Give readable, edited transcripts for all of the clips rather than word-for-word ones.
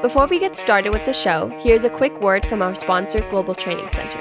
Before we get started with the show, here's a quick word from our sponsor, Global Training Center.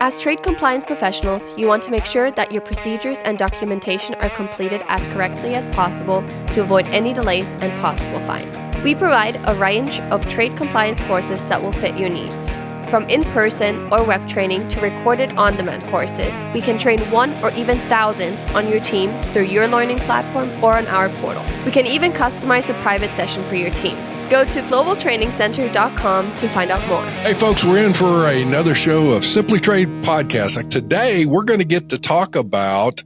As trade compliance professionals, you want to make sure that your procedures and documentation are completed as correctly as possible to avoid any delays and possible fines. We provide a range of trade compliance courses that will fit your needs. From in-person or web training to recorded on-demand courses, we can train one or even thousands on your team through your learning platform or on our portal. We can even customize a private session for your team. Go to globaltrainingcenter.com to find out more. Hey, folks, we're in for another show of Simply Trade Podcast. Today, we're going to get to talk about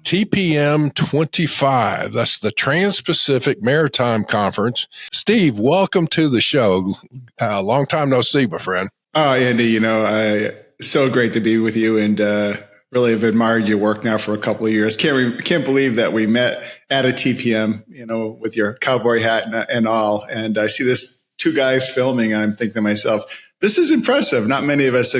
TPM 25. That's the Trans-Pacific Maritime Conference. Steve, welcome to the show. Long time no see, my friend. Oh, Andy, so great to be with you, and really have admired your work now for a couple of years. Can't believe that we met at a TPM, with your cowboy hat and all. And I see this two guys filming, and I'm thinking to myself, this is impressive. Not many of us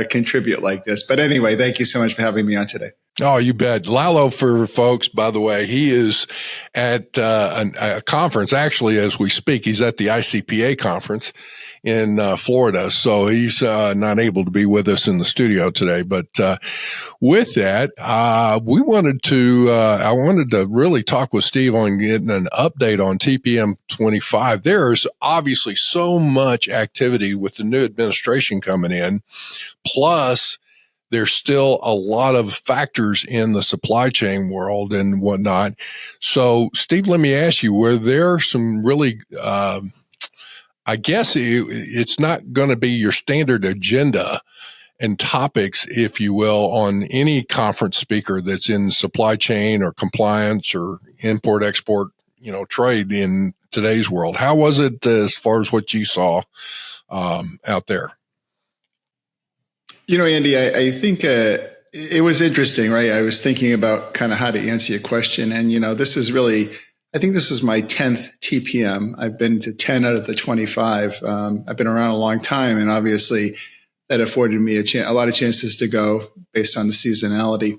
contribute like this. But anyway, thank you so much for having me on today. Oh, you bet. Lalo, for folks, by the way, he is at a conference, actually, as we speak. He's at the ICPA conference in Florida. So he's not able to be with us in the studio today. But with that, I wanted to really talk with Steve on getting an update on TPM 25. There's obviously so much activity with the new administration coming in. Plus, there's still a lot of factors in the supply chain world and whatnot. So, Steve, let me ask you, were there some really, I guess it's not going to be your standard agenda and topics, if you will, on any conference speaker that's in supply chain or compliance or import, export, trade in today's world. How was it as far as what you saw out there? Andy, I think it was interesting, right? I was thinking about kind of how to answer your question. And, I think this was my 10th TPM. I've been to 10 out of the 25. I've been around a long time. And obviously that afforded me a lot of chances to go based on the seasonality.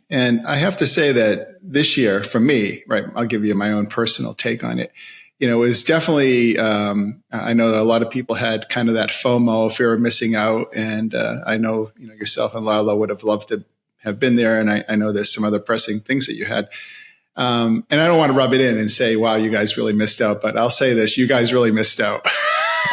And I have to say that this year, for me, right, I'll give you my own personal take on it. It was definitely, I know that a lot of people had kind of that FOMO, fear of missing out. And I know, yourself and Lalo would have loved to have been there. And I know there's some other pressing things that you had. And I don't want to rub it in and say, wow, you guys really missed out. But I'll say this, you guys really missed out.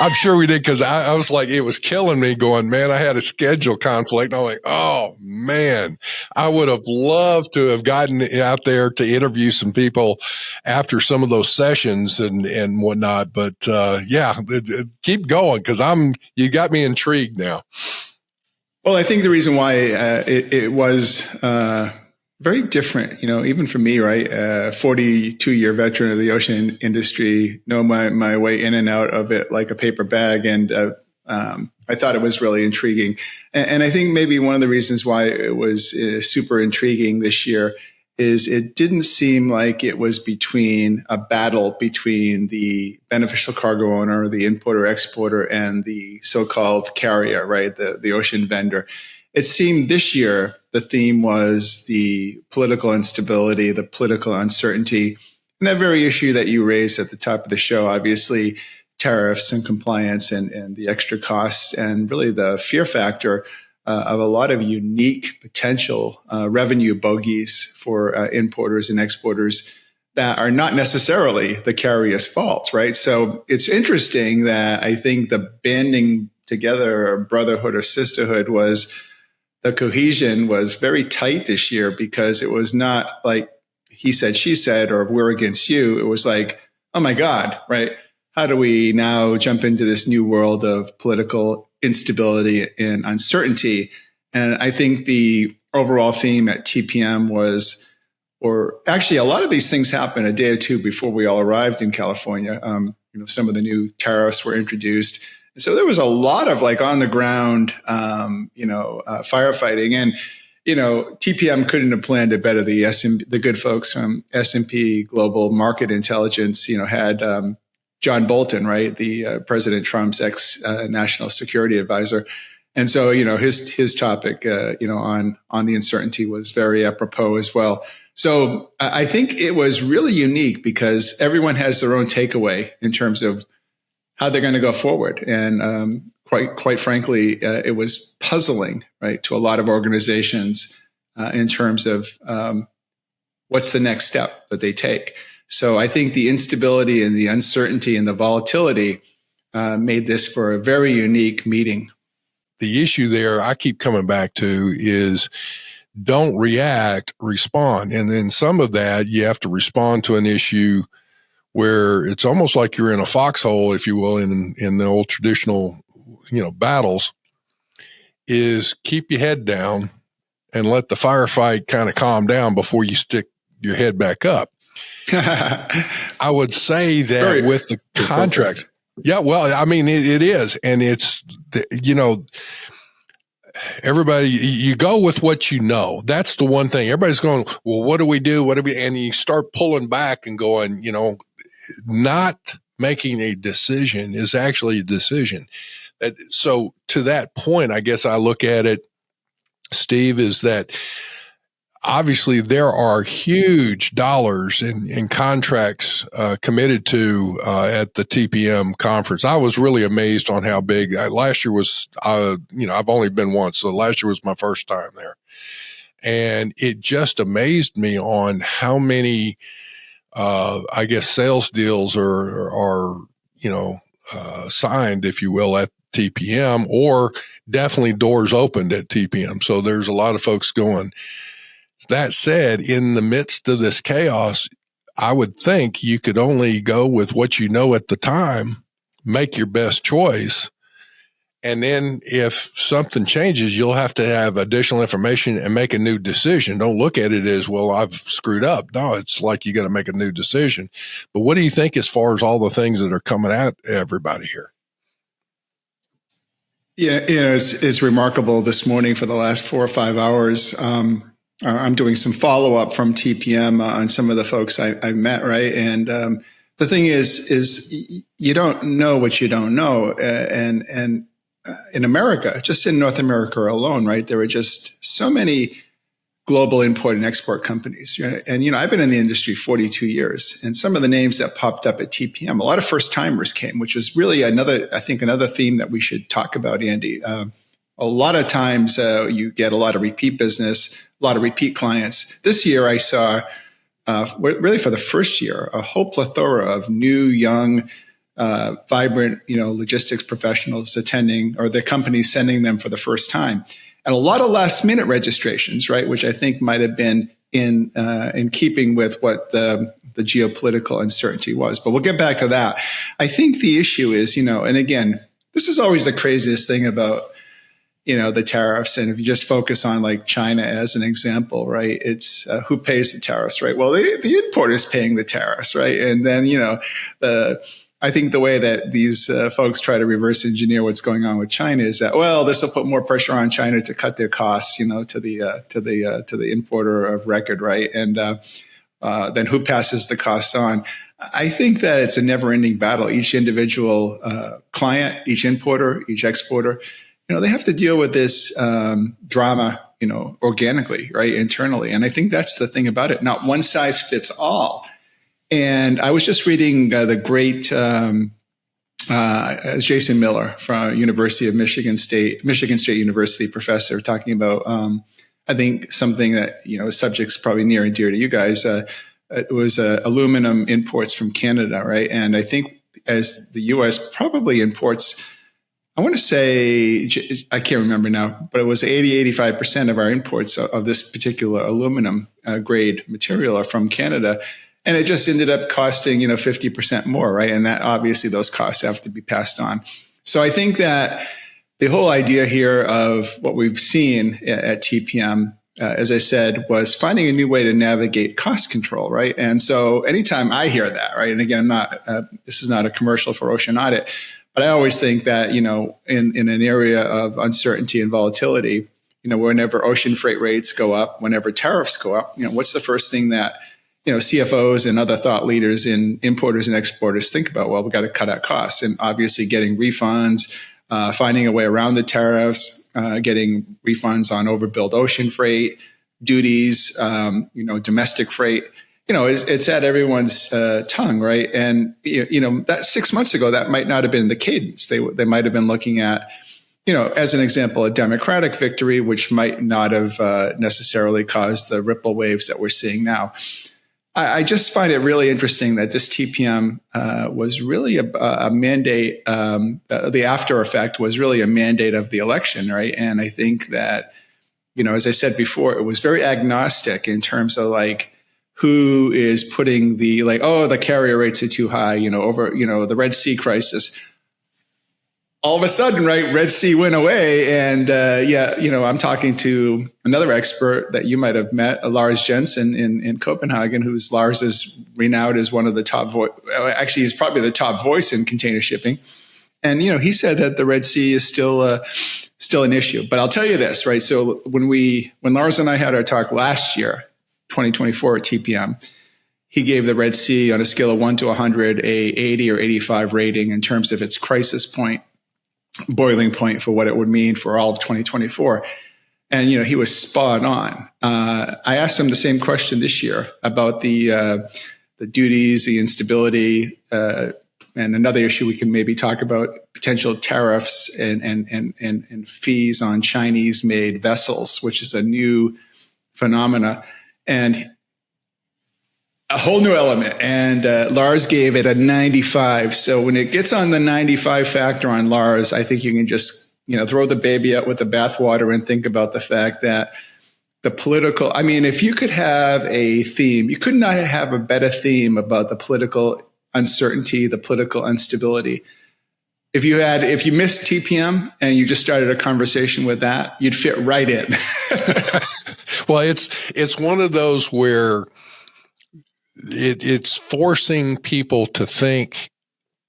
I'm sure we did, because I was like, it was killing me going, man, I had a schedule conflict. And I'm like, oh, man, I would have loved to have gotten out there to interview some people after some of those sessions and whatnot. But keep going, because you got me intrigued now. Well, I think the reason why it was very different, even for me, right? 42-year veteran of the ocean industry, know my way in and out of it like a paper bag. And I thought it was really intriguing. And I think maybe one of the reasons why it was super intriguing this year is it didn't seem like it was a battle between the beneficial cargo owner, the importer exporter, and the so-called carrier, right? The ocean vendor. It seemed this year the theme was the political instability, the political uncertainty, and that very issue that you raised at the top of the show, obviously tariffs and compliance and the extra costs, and really the fear factor of a lot of unique potential revenue bogeys for importers and exporters that are not necessarily the carrier's fault, right? So it's interesting that I think the banding together, or brotherhood or sisterhood, the cohesion was very tight this year, because it was not like he said, she said, or we're against you. It was like, oh my God, right? How do we now jump into this new world of political instability and uncertainty? And I think the overall theme at TPM was, or actually a lot of these things happened a day or two before we all arrived in California. Some of the new tariffs were introduced. So there was a lot of on the ground, firefighting, and TPM couldn't have planned it better. The good folks from S&P Global Market Intelligence, had John Bolton, right, the President Trump's ex national security advisor, and so his topic, on the uncertainty was very apropos as well. So I think it was really unique because everyone has their own takeaway in terms of how they're going to go forward. And quite frankly, it was puzzling, right, to a lot of organizations in terms of what's the next step that they take. So I think the instability and the uncertainty and the volatility made this for a very unique meeting. The issue there I keep coming back to is don't react, respond. And then some of that, you have to respond to an issue where it's almost like you're in a foxhole, if you will, in the old traditional, battles, is keep your head down and let the firefight kind of calm down before you stick your head back up. I would say that with the contracts. Yeah, well, I mean, it is. And it's, everybody, you go with what you know. That's the one thing. Everybody's going, well, what do we do? And you start pulling back and going, not making a decision is actually a decision. So to that point, I guess I look at it, Steve, is that obviously there are huge dollars in contracts committed to at the TPM conference. I was really amazed on how big. Last year was, I've only been once, so last year was my first time there. And it just amazed me on how many, I guess, sales deals are signed, if you will, at TPM, or definitely doors opened at TPM. So there's a lot of folks going. That said, in the midst of this chaos, I would think you could only go with what you know at the time, make your best choice. And then if something changes, you'll have to have additional information and make a new decision. Don't look at it as, well, I've screwed up. No, it's like you got to make a new decision. But what do you think as far as all the things that are coming at everybody here? Yeah, it's remarkable. This morning for the last 4 or 5 hours, I'm doing some follow-up from TPM on some of the folks I met, right? And the thing is you don't know what you don't know. And in America, just in North America alone, right, there are just so many global import and export companies. And, I've been in the industry 42 years. And some of the names that popped up at TPM, a lot of first-timers came, which was really another theme that we should talk about, Andy. A lot of times you get a lot of repeat business, a lot of repeat clients. This year I saw, really for the first year, a whole plethora of new, young, vibrant, logistics professionals attending, or the company sending them for the first time. And a lot of last minute registrations, right, which I think might have been in keeping with what the geopolitical uncertainty was. But we'll get back to that. I think the issue is, and again, this is always the craziest thing about, the tariffs. And if you just focus on like China as an example, right, it's who pays the tariffs, right? Well, the importer is paying the tariffs, right? And then, I think the way that these folks try to reverse engineer what's going on with China is that, well, this will put more pressure on China to cut their costs, to the importer of record, right? And then who passes the costs on? I think that it's a never-ending battle. Each individual client, each importer, each exporter, they have to deal with this drama, organically, right, internally. And I think that's the thing about it. Not one size fits all. And I was just reading the great Jason Miller from University of Michigan State University professor, talking about, I think, something that, subject's probably near and dear to you guys. It was aluminum imports from Canada, right? And I think as the U.S. probably imports, I want to say, I can't remember now, but it was 85% of our imports of this particular aluminum grade material are from Canada. And it just ended up costing, 50% more, right? And that obviously those costs have to be passed on. So I think that the whole idea here of what we've seen at TPM, as I said, was finding a new way to navigate cost control, right? And so anytime I hear that, right? And again, this is not a commercial for Ocean Audit, but I always think that, in an area of uncertainty and volatility, whenever ocean freight rates go up, whenever tariffs go up, what's the first thing that CFOs and other thought leaders in importers and exporters think about? Well, we've got to cut our costs, and obviously getting refunds, finding a way around the tariffs, getting refunds on overbilled ocean freight, duties, domestic freight. it's at everyone's tongue, right? And that 6 months ago, that might not have been the cadence. They might have been looking at, as an example, a Democratic victory, which might not have necessarily caused the ripple waves that we're seeing now. I just find it really interesting that this TPM was really a mandate. The after effect was really a mandate of the election, right? And I think that, as I said before, it was very agnostic in terms of like who is putting the carrier rates are too high, over, the Red Sea crisis. All of a sudden, right, Red Sea went away. And I'm talking to another expert that you might have met, Lars Jensen in Copenhagen, Lars is renowned as one of the top actually, he's probably the top voice in container shipping. And, he said that the Red Sea is still an issue. But I'll tell you this, right? So when Lars and I had our talk last year, 2024 at TPM, he gave the Red Sea on a scale of 1 to 100, a 80 or 85 rating in terms of its crisis point, boiling point for what it would mean for all of 2024. And, he was spot on. I asked him the same question this year about the duties, the instability, and another issue we can maybe talk about, potential tariffs and fees on Chinese-made vessels, which is a new phenomena. And a whole new element. And Lars gave it a 95. So when it gets on the 95 factor on Lars, I think you can just, throw the baby out with the bathwater and think about the fact that the political, if you could have a theme, you could not have a better theme about the political uncertainty, the political instability. If you missed TPM and you just started a conversation with that, you'd fit right in. Well, it's one of those where it's forcing people to think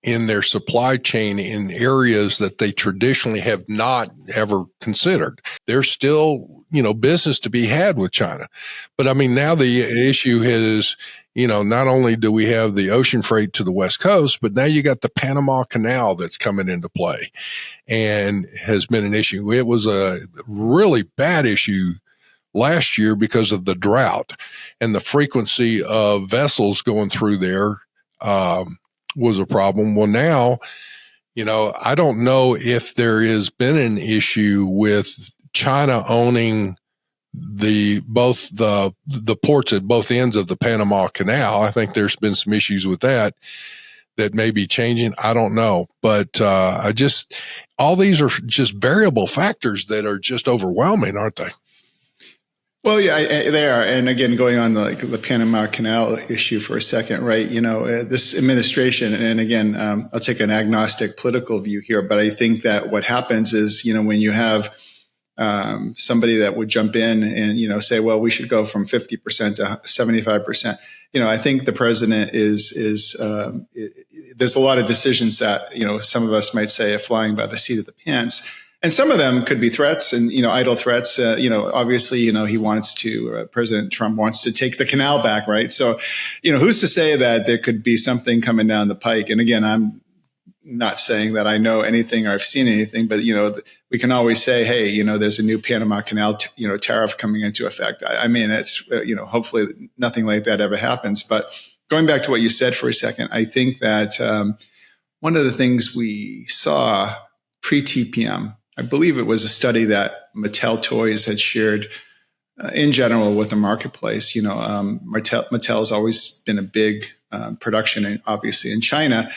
in their supply chain in areas that they traditionally have not ever considered. There's still, business to be had with China. But now the issue is, not only do we have the ocean freight to the West Coast, but now you got the Panama Canal that's coming into play and has been an issue. It was a really bad issue last year because of the drought, and the frequency of vessels going through there was a problem. Well, now, I don't know if there has been an issue with China owning both the ports at both ends of the Panama Canal. I think there's been some issues with that may be changing. I don't know, but all these are just variable factors that are just overwhelming, aren't they? Well, yeah, they are. And again, going on the Panama Canal issue for a second, right? This administration, and again, I'll take an agnostic political view here, but I think that what happens is, when you have somebody that would jump in and, say, well, we should go from 50% to 75%. I think the president is there's a lot of decisions that, some of us might say are flying by the seat of the pants. And some of them could be threats and, idle threats. Obviously, he wants to, President Trump wants to take the canal back, right? So, who's to say that there could be something coming down the pike? And again, I'm not saying that I know anything or I've seen anything, but, we can always say, hey, there's a new Panama Canal, tariff coming into effect. It's, hopefully nothing like that ever happens. But going back to what you said for a second, I think that one of the things we saw pre-TPM, I believe it was a study that Mattel Toys had shared in general with the marketplace. Mattel's always been a big production, obviously, in China.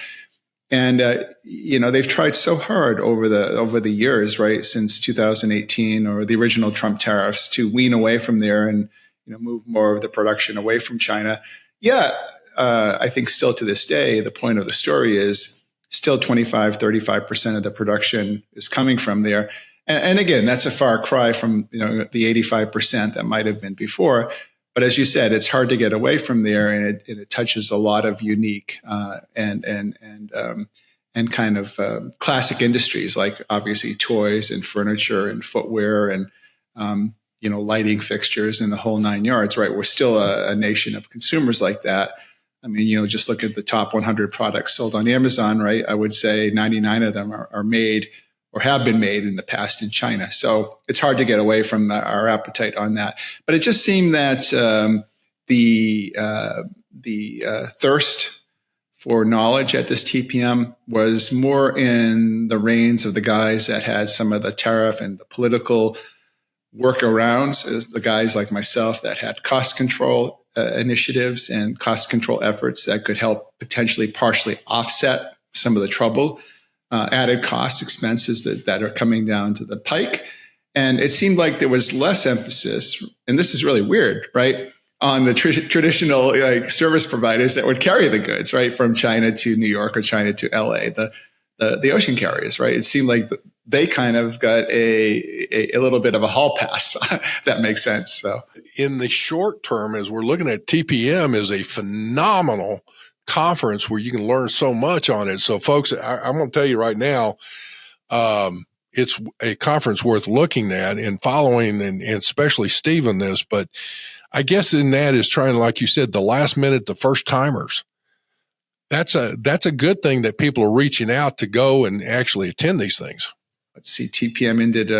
And, they've tried so hard over the years, right, since 2018 or the original Trump tariffs to wean away from there and, move more of the production away from China. Yeah, I think still to this day, the point of the story is still 25, 35% of the production is coming from there. And again, that's a far cry from, the 85% that might have been before. But as you said, it's hard to get away from there, and it touches a lot of unique and kind of classic industries, like obviously toys and furniture and footwear and lighting fixtures and the whole nine yards. Right? We're still a nation of consumers like that. Just look at the top 100 products sold on Amazon. Right? I would say 99 of them are made or have been made in the past in China. So it's hard to get away from our appetite on that. But it just seemed that the thirst for knowledge at this TPM was more in the reins of the guys that had some of the tariff and the political workarounds, the guys like myself that had cost control initiatives and cost control efforts that could help potentially partially offset some of the trouble, added cost expenses that are coming down to the pike. And it seemed like there was less emphasis, and this is really weird, right, on the traditional service providers that would carry the goods, right, from China to New York or China to LA, the ocean carriers, right? It seemed like they kind of got a little bit of a hall pass. If that makes sense. So in the short term, as we're looking at, TPM is a phenomenal conference where you can learn so much on it. So folks, I'm going to tell you right now, it's a conference worth looking at and following, and especially Steve in this. But I guess in that is trying, like you said, the last minute, the first timers. That's a good thing that people are reaching out to go and actually attend these things. Let's see, TPM ended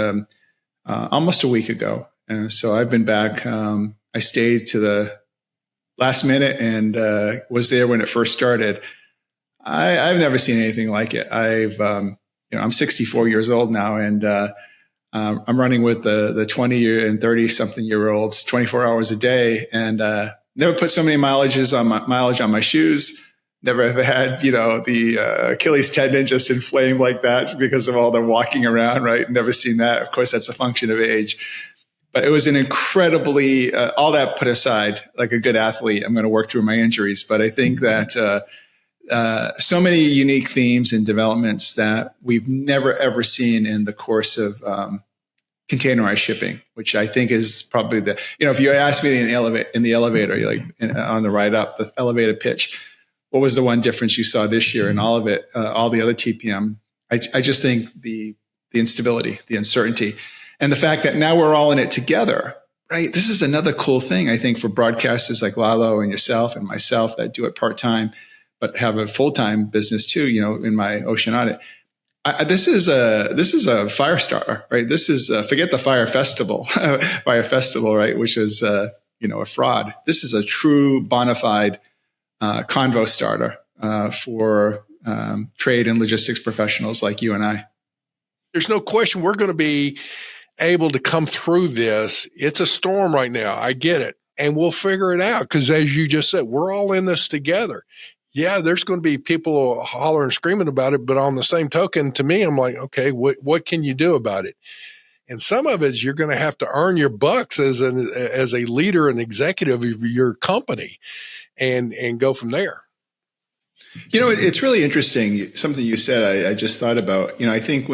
almost a week ago. And so I've been back. I stayed to the last minute and was there when it first started. I've never seen anything like it. I'm 64 years old now, and I'm running with the 20 and 30 something year olds 24 hours a day, and never put so many mileage on my shoes. Never ever had, the Achilles tendon just inflamed like that because of all the walking around, right? Never seen that. Of course, that's a function of age. But it was an incredibly, all that put aside, like a good athlete, I'm going to work through my injuries. But I think that so many unique themes and developments that we've never, ever seen in the course of containerized shipping, which I think is probably if you ask me in the elevator, on the ride up, the elevator pitch, what was the one difference you saw this year in all of it, all the other TPM? I just think the instability, the uncertainty, and the fact that now we're all in it together, right? This is another cool thing, I think, for broadcasters like Lalo and yourself and myself that do it part-time, but have a full-time business too, in my ocean audit. This is a fire starter, right? This is forget the fire festival, right? Which is, a fraud. This is a true bona fide convo starter for trade and logistics professionals like you and I. There's no question we're going to be able to come through this. It's a storm right now. I get it. And we'll figure it out because, as you just said, we're all in this together. Yeah, there's going to be people hollering and screaming about it. But on the same token, to me, I'm like, okay, what can you do about it? And some of it is you're going to have to earn your bucks as a leader and executive of your company and go from there. It's really interesting. Something you said, I just thought about, I think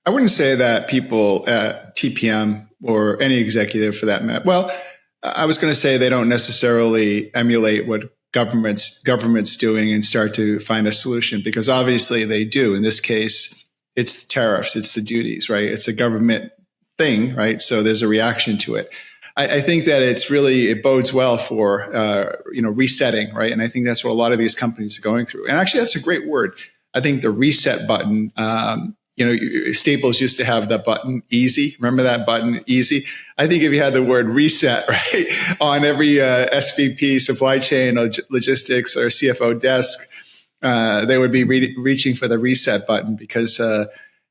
I wouldn't say that people at TPM or any executive for that matter, well, I was going to say they don't necessarily emulate what government's doing and start to find a solution, because obviously they do. In this case, it's the tariffs, it's the duties, right? It's a government thing, right? So there's a reaction to it. I think that it bodes well for, resetting, right? And I think that's what a lot of these companies are going through. And actually, that's a great word. I think the reset button, Staples used to have that button, easy. Remember that button, easy? I think if you had the word reset, right, on every SVP, supply chain, or logistics, or CFO desk, they would be reaching for the reset button because,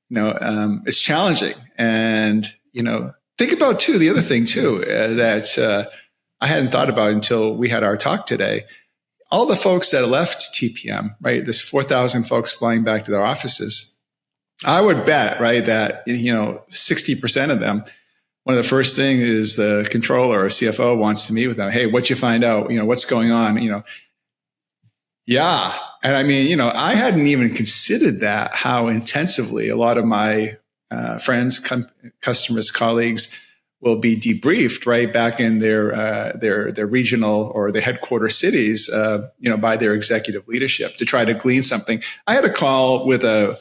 it's challenging. And, think about too, the other thing too, that I hadn't thought about until we had our talk today. All the folks that left TPM, right? There's 4,000 folks flying back to their offices. I would bet, right, that 60% of them, one of the first things is the controller or CFO wants to meet with them. Hey, what'd you find out? What's going on? Yeah. And I mean, I hadn't even considered that, how intensively a lot of my friends, customers, colleagues will be debriefed right back in their regional or the headquarter cities, by their executive leadership to try to glean something. I had a call with a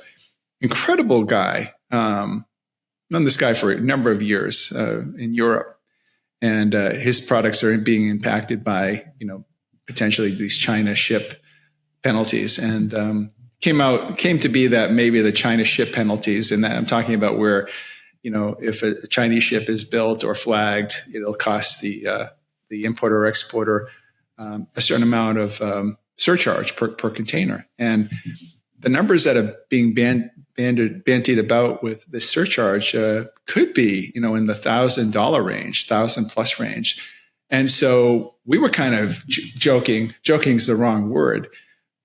incredible guy, known this guy for a number of years in Europe, and his products are being impacted by potentially these China ship penalties, and came to be that maybe the China ship penalties, and that I'm talking about where if a Chinese ship is built or flagged, it'll cost the the importer or exporter a certain amount of surcharge per container. And the numbers that are being bandied about with this surcharge could be, in the $1,000 range, 1,000+ range. And so we were kind of joking is the wrong word,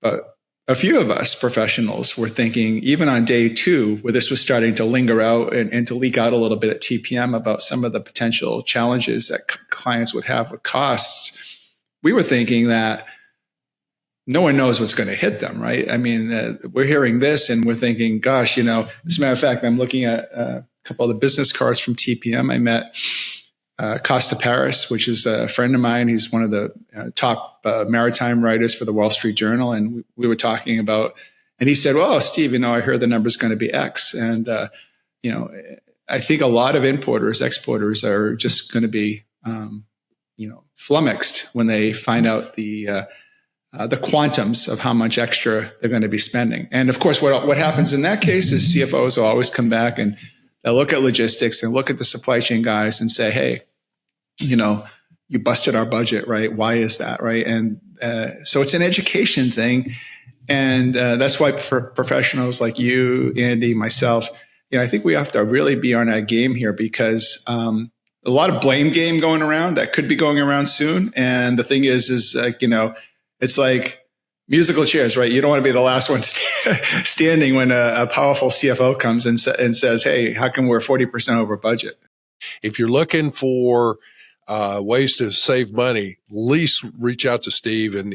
but a few of us professionals were thinking, even on day 2, where this was starting to linger out and to leak out a little bit at TPM about some of the potential challenges that clients would have with costs, we were thinking that no one knows what's going to hit them, right? I mean, we're hearing this and we're thinking, gosh, as a matter of fact, I'm looking at a couple of the business cards from TPM. I met Costa Paris, which is a friend of mine. He's one of the top maritime writers for the Wall Street Journal. And we were talking about, and he said, well, Steve, I heard the number's going to be X. And, I think a lot of importers, exporters are just going to be, flummoxed when they find out the quantums of how much extra they're going to be spending. And of course, what happens in that case is CFOs will always come back and they'll look at logistics and look at the supply chain guys and say, hey, you busted our budget, right? Why is that, right? And so it's an education thing. And that's why for professionals like you, Andy, myself, I think we have to really be on our game here, because a lot of blame game going around that could be going around soon. And the thing is like, it's like musical chairs, right? You don't want to be the last one standing when a powerful CFO comes and says, hey, how come we're 40% over budget? If you're looking for ways to save money, at least reach out to Steve and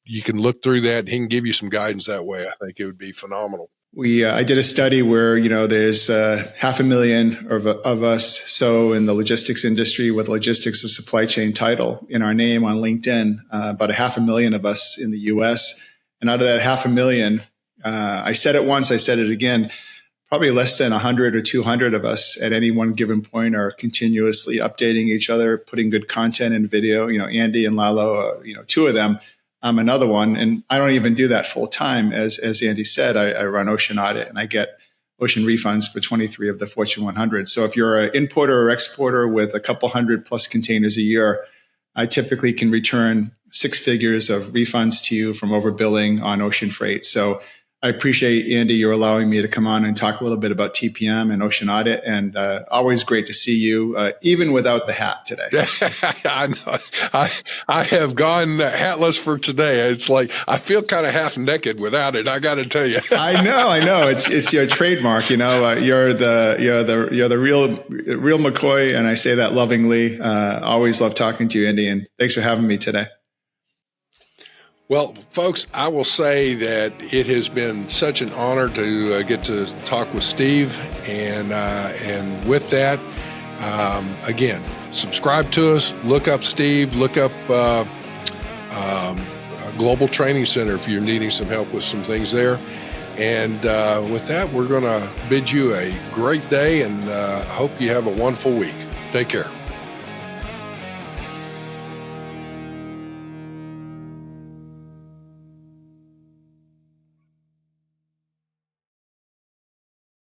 you can look through that and he can give you some guidance that way. I think it would be phenomenal. I did a study where, there's 500,000 of us so in the logistics industry with logistics and supply chain title in our name on LinkedIn, about 500,000 of us in the US. And out of that 500,000, I said it once, I said it again, probably less than 100 or 200 of us at any one given point are continuously updating each other, putting good content in video. Andy and Lalo, 2 of them. I'm another one, and I don't even do that full time. As Andy said, I run ocean audit, and I get ocean refunds for 23 of the Fortune 100. So if you're an importer or exporter with a couple 100+ containers a year, I typically can return 6 figures of refunds to you from overbilling on ocean freight. So I appreciate, Andy, you're allowing me to come on and talk a little bit about TPM and ocean audit, and always great to see you, even without the hat today. I know. I have gone hatless for today. It's like I feel kind of half naked without it. I got to tell you. I know. It's your trademark. You're the real McCoy, and I say that lovingly. Always love talking to you, Andy, and thanks for having me today. Well, folks, I will say that it has been such an honor to get to talk with Steve. And with that, again, subscribe to us, look up Steve, look up Global Training Center if you're needing some help with some things there. And with that, we're going to bid you a great day and hope you have a wonderful week. Take care.